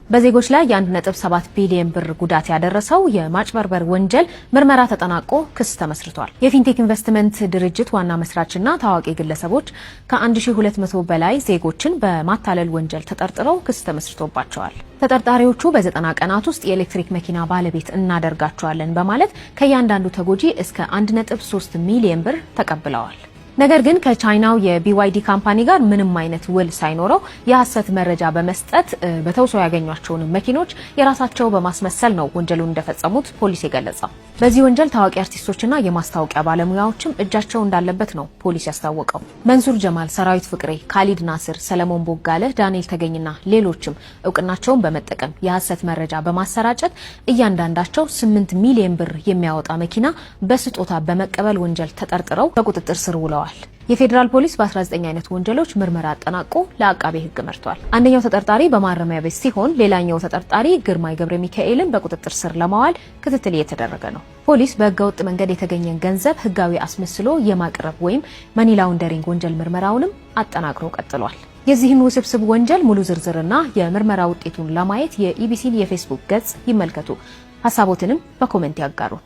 በዜጎች ላይ የ1.7 ቢሊዮን ብር ጉዳት ያደረሰው የማጭበርበር ወንጀል ምርመራ ተጠናቆ ክስ ተመስርቷል። የፊንቴክ ኢንቨስትመንት ድርጅት ዋና መስራችና ታዋቂ ግለሰቦች ከ1200 በላይ ዜጎችን በማታለል ወንጀል ተጠርጥረው ክስ ተመስርቶባቸዋል። ተጠርጣሪዎቹ በ90 ቀናት ውስጥ የኤሌክትሪክ መኪና ባለቤት እናደርጋቸዋለን በማለት ከእያንዳንዱ ተጎጂ እስከ 1.3 ሚሊዮን ብር ተቀብለዋል። ነገር ግን ከቻይናው የቢዋይዲ ካምፓኒ ጋር ምንም አይነት ውል ሳይኖረው የሐሰት መረጃ በመስጠት በተውሶ ያገኟቸውን መኪኖች የራሳቸው በማስመሰል ነው ወንጀሉን እንደፈጸሙት ፖሊስ የገለጸው። በዚህ ወንጀል ታዋቂ አርቲስቶችና የማስታወቂያ ባለሙያዎችም እጃቸው እንዳለበት ነው ፖሊስ ያስታወቀው። መንሱር ጀማል፣ ሰራዊት ፍቅሬ፣ ካሊድ ናስር፣ ሰለሞን ቦጋለ፣ ዳንኤል ተገኝና ሌሎችም እውቅናቸውን በመጠቀም የሐሰት መረጃ በማሰራጨት እያንዳንዳቸው 8 ሚሊዮን ብር የሚያወጣ መኪና በስጦታ በመቀበል ወንጀል ተጠርጥረው በቁጥጥር ስር ውለዋል። የፌዴራል ፖሊስ በ19 አይነት ወንጀሎች ምርመራ አጠናቆ ለአቃቤ ሕግ መርቷል። አንደኛው ተጠርጣሪ በማረሚያ ቤት ሲሆን ሌላኛው ተጠርጣሪ ግርማይ ገብረ ሚካኤልን በቁጥጥር ስር ለማዋል ክትትል እየተደረገ ነው። ፖሊስ በህገወጥ መንገድ የተገኘን ገንዘብ ህጋዊ አስመስሎ የማቅረብ ወይም መኒ ላውንደሪንግ ወንጀል ምርመራውንም አጠናክሮ ቀጥሏል። የዚህን ውስብስብ ወንጀል ሙሉ ዝርዝርና የምርመራ ውጤቱን ለማየት የኢቢሲን የፌስቡክ ገጽ ይመልከቱ። ሀሳቦትንም በኮሜንት ያጋሩን።